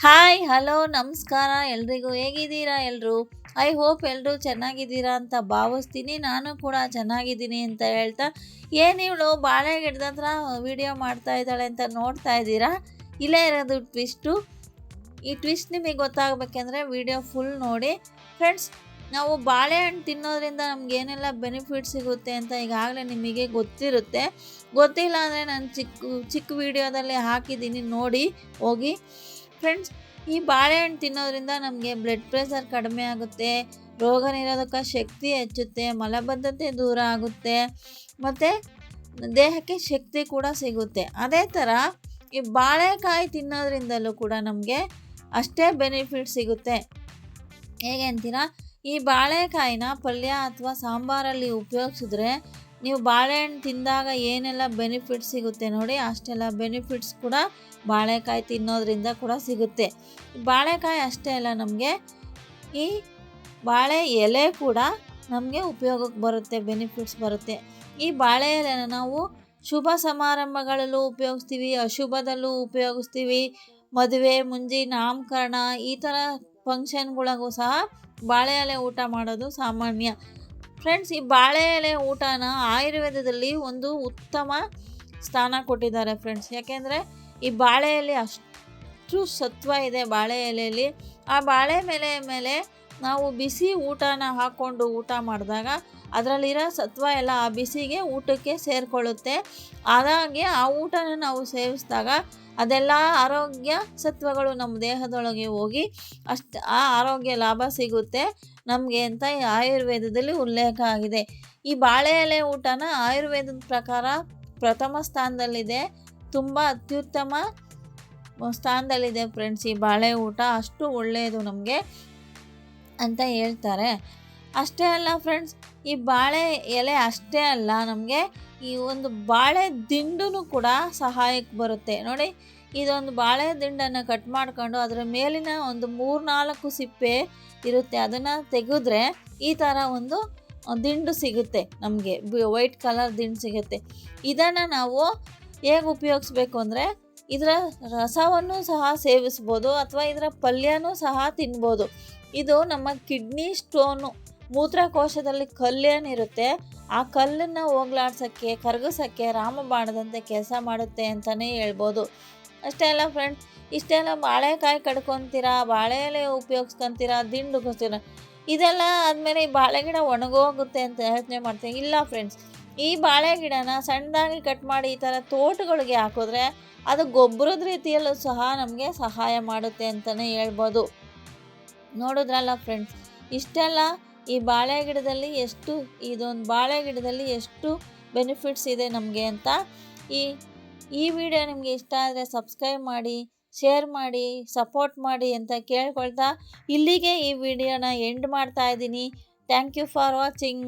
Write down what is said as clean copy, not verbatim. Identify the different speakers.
Speaker 1: Hi hello ನಮಸ್ಕಾರ ಎಲ್ರಿಗೂ. ಹೇಗಿದ್ದೀರಾ ಎಲ್ಲರೂ? ಐ ಹೋಪ್ ಎಲ್ಲರೂ ಚೆನ್ನಾಗಿದ್ದೀರಾ ಅಂತ ಭಾವಿಸ್ತೀನಿ. ನಾನು ಕೂಡ ಚೆನ್ನಾಗಿದ್ದೀನಿ ಅಂತ ಹೇಳ್ತಾ, ಏನಿವಳು ಬಾಳೆ ಗಿಡದ ಹತ್ರ ವಿಡಿಯೋ ಮಾಡ್ತಾ ಇದ್ದಾಳೆ ಅಂತ ನೋಡ್ತಾ ಇದ್ದೀರಾ? ಇಲ್ಲೇ ಇರೋದು ಟ್ವಿಸ್ಟು. ಈ ಟ್ವಿಸ್ಟ್ ನಿಮಗೆ ಗೊತ್ತಾಗಬೇಕಂದ್ರೆ ವಿಡಿಯೋ ಫುಲ್ ನೋಡಿ ಫ್ರೆಂಡ್ಸ್. ನಾವು ಬಾಳೆಹಣ್ಣು ತಿನ್ನೋದ್ರಿಂದ ನಮ್ಗೆ ಏನೆಲ್ಲ ಬೆನಿಫಿಟ್ ಸಿಗುತ್ತೆ ಅಂತ ಈಗಾಗಲೇ ನಿಮಗೆ ಗೊತ್ತಿರುತ್ತೆ. ಗೊತ್ತಿಲ್ಲ ಅಂದರೆ ನಾನು ಚಿಕ್ಕ ವಿಡಿಯೋದಲ್ಲಿ ಹಾಕಿದ್ದೀನಿ, ನೋಡಿ ಹೋಗಿ ಫ್ರೆಂಡ್ಸ್. ಈ ಬಾಳೆಹಣ್ಣು ತಿನ್ನೋದ್ರಿಂದ ನಮಗೆ ಬ್ಲಡ್ ಪ್ರೆಷರ್ ಕಡಿಮೆ ಆಗುತ್ತೆ, ರೋಗ ನಿರೋಧಕ ಶಕ್ತಿ ಹೆಚ್ಚುತ್ತೆ, ಮಲಬದ್ಧತೆ ದೂರ ಆಗುತ್ತೆ ಮತ್ತು ದೇಹಕ್ಕೆ ಶಕ್ತಿ ಕೂಡ ಸಿಗುತ್ತೆ. ಅದೇ ಥರ ಈ ಬಾಳೆಕಾಯಿ ತಿನ್ನೋದ್ರಿಂದಲೂ ಕೂಡ ನಮಗೆ ಅಷ್ಟೇ ಬೆನಿಫಿಟ್ ಸಿಗುತ್ತೆ. ಹೇಗೆ ಅಂತೀರಾ? ಈ ಬಾಳೆಕಾಯಿನ ಪಲ್ಯ ಅಥವಾ ಸಾಂಬಾರಲ್ಲಿ ಉಪಯೋಗಿಸಿದ್ರೆ ನೀವು ಬಾಳೆಹಣ್ಣು ತಿಂದಾಗ ಏನೆಲ್ಲ ಬೆನಿಫಿಟ್ಸ್ ಸಿಗುತ್ತೆ ನೋಡಿ, ಅಷ್ಟೆಲ್ಲ ಬೆನಿಫಿಟ್ಸ್ ಕೂಡ ಬಾಳೆಕಾಯಿ ತಿನ್ನೋದ್ರಿಂದ ಕೂಡ ಸಿಗುತ್ತೆ. ಬಾಳೆಕಾಯಿ ಅಷ್ಟೇ ಅಲ್ಲ, ನಮಗೆ ಈ ಬಾಳೆ ಎಲೆ ಕೂಡ ನಮಗೆ ಉಪಯೋಗಕ್ಕೆ ಬರುತ್ತೆ, ಬೆನಿಫಿಟ್ಸ್ ಬರುತ್ತೆ. ಈ ಬಾಳೆ ಎಲೆನ ನಾವು ಶುಭ ಸಮಾರಂಭಗಳಲ್ಲೂ ಉಪಯೋಗಿಸ್ತೀವಿ, ಅಶುಭದಲ್ಲೂ ಉಪಯೋಗಿಸ್ತೀವಿ. ಮದುವೆ, ಮುಂಜಿ, ನಾಮಕರಣ ಈ ಥರ ಫಂಕ್ಷನ್ಗಳಿಗೂ ಸಹ ಬಾಳೆ ಎಲೆ ಊಟ ಮಾಡೋದು ಸಾಮಾನ್ಯ ಫ್ರೆಂಡ್ಸ್. ಈ ಬಾಳೆ ಎಲೆ ಊಟನ ಆಯುರ್ವೇದದಲ್ಲಿ ಒಂದು ಉತ್ತಮ ಸ್ಥಾನ ಕೊಟ್ಟಿದ್ದಾರೆ ಫ್ರೆಂಡ್ಸ್. ಯಾಕೆಂದರೆ ಈ ಬಾಳೆ ಎಲೆ ಅಷ್ಟು ಸತ್ವ ಇದೆ ಬಾಳೆ ಎಲೆಯಲ್ಲಿ. ಆ ಬಾಳೆ ಮೇಲೆ ನಾವು ಬಿಸಿ ಊಟನ ಹಾಕ್ಕೊಂಡು ಊಟ ಮಾಡಿದಾಗ ಅದರಲ್ಲಿರೋ ಸತ್ವ ಎಲ್ಲ ಆ ಬಿಸಿಗೆ ಊಟಕ್ಕೆ ಸೇರಿಕೊಳ್ಳುತ್ತೆ. ಅದಾಗಿ ಆ ಊಟನ ನಾವು ಸೇವಿಸಿದಾಗ ಅದೆಲ್ಲ ಆರೋಗ್ಯ ಸತ್ವಗಳು ನಮ್ಮ ದೇಹದೊಳಗೆ ಹೋಗಿ ಆ ಆರೋಗ್ಯ ಲಾಭ ಸಿಗುತ್ತೆ ನಮಗೆ ಅಂತ ಈ ಆಯುರ್ವೇದದಲ್ಲಿ ಉಲ್ಲೇಖ ಆಗಿದೆ. ಈ ಬಾಳೆ ಎಲೆ ಊಟನ ಆಯುರ್ವೇದದ ಪ್ರಕಾರ ಪ್ರಥಮ ಸ್ಥಾನದಲ್ಲಿದೆ, ತುಂಬ ಅತ್ಯುತ್ತಮ ಸ್ಥಾನದಲ್ಲಿದೆ ಫ್ರೆಂಡ್ಸ್. ಈ ಬಾಳೆ ಊಟ ಅಷ್ಟು ಒಳ್ಳೆಯದು ನಮಗೆ ಅಂತ ಹೇಳ್ತಾರೆ. ಅಷ್ಟೇ ಅಲ್ಲ ಫ್ರೆಂಡ್ಸ್, ಈ ಬಾಳೆ ಎಲೆ ಅಷ್ಟೇ ಅಲ್ಲ, ನಮಗೆ ಈ ಒಂದು ಬಾಳೆ ದಿಂಡು ಕೂಡ ಸಹಾಯಕ್ಕೆ ಬರುತ್ತೆ ನೋಡಿ. ಇದೊಂದು ಬಾಳೆ ದಿಂಡನ್ನು ಕಟ್ ಮಾಡ್ಕೊಂಡು ಅದರ ಮೇಲಿನ ಒಂದು 3-4 ಸಿಪ್ಪೆ ಇರುತ್ತೆ, ಅದನ್ನು ತೆಗೆದ್ರೆ ಈ ಥರ ಒಂದು ದಿಂಡು ಸಿಗುತ್ತೆ ನಮಗೆ, ವೈಟ್ ಕಲರ್ ದಿಂಡು ಸಿಗುತ್ತೆ. ಇದನ್ನು ನಾವು ಹೇಗೆ ಉಪಯೋಗಿಸ್ಬೇಕು ಅಂದರೆ, ಇದರ ರಸವನ್ನು ಸಹ ಸೇವಿಸ್ಬೋದು ಅಥವಾ ಇದರ ಪಲ್ಯನೂ ಸಹ ತಿನ್ಬೋದು. ಇದು ನಮ್ಮ ಕಿಡ್ನಿ ಸ್ಟೋನು, ಮೂತ್ರಕೋಶದಲ್ಲಿ ಕಲ್ಲೇನಿರುತ್ತೆ ಆ ಕಲ್ಲನ್ನು ಹೋಗ್ಲಾಡ್ಸೋಕ್ಕೆ, ಕರಗಿಸೋಕ್ಕೆ ರಾಮಬಾಣದಂತೆ ಕೆಲಸ ಮಾಡುತ್ತೆ ಅಂತಲೇ ಹೇಳ್ಬೋದು. ಅಷ್ಟೇ ಅಲ್ಲ ಫ್ರೆಂಡ್ಸ್, ಇಷ್ಟೆಲ್ಲ ಬಾಳೆಕಾಯಿ ಕಡ್ಕೊತೀರಾ, ಬಾಳೆ ಎಲೆ ಉಪಯೋಗಿಸ್ಕೊತೀರಾ, ದಿಂಡು ಗೊತ್ತಿರ, ಇದೆಲ್ಲ ಆದಮೇಲೆ ಈ ಬಾಳೆ ಗಿಡ ಒಣಗೋಗುತ್ತೆ ಅಂತ ಯೋಚನೆ ಮಾಡ್ತೀನಿ. ಇಲ್ಲ ಫ್ರೆಂಡ್ಸ್, ಈ ಬಾಳೆ ಗಿಡನ ಸಣ್ಣದಾಗಿ ಕಟ್ ಮಾಡಿ ಈ ಥರ ತೋಟಗಳಿಗೆ ಹಾಕಿದ್ರೆ ಅದು ಗೊಬ್ಬರದ ರೀತಿಯಲ್ಲೂ ಸಹ ನಮಗೆ ಸಹಾಯ ಮಾಡುತ್ತೆ ಅಂತಲೇ ಹೇಳ್ಬೋದು. ನೋಡಿದ್ರಲ್ಲ ಫ್ರೆಂಡ್ಸ್, ಇಷ್ಟೆಲ್ಲ ಈ ಬಾಳೆ ಗಿಡದಲ್ಲಿ ಇದೊಂದು ಬಾಳೆ ಗಿಡದಲ್ಲಿ ಎಷ್ಟು ಬೆನಿಫಿಟ್ಸ್ ಇದೆ ನಮಗೆ ಅಂತ. ಈ ವಿಡಿಯೋ ನಿಮಗೆ ಇಷ್ಟ ಆದರೆ ಸಬ್ಸ್ಕ್ರೈಬ್ ಮಾಡಿ, ಶೇರ್ ಮಾಡಿ, ಸಪೋರ್ಟ್ ಮಾಡಿ ಅಂತ ಕೇಳ್ಕೊಳ್ತಾ ಇಲ್ಲಿಗೆ ಈ ವಿಡಿಯೋನ ಎಂಡ್ ಮಾಡ್ತಾ ಇದ್ದೀನಿ. Thank you for watching.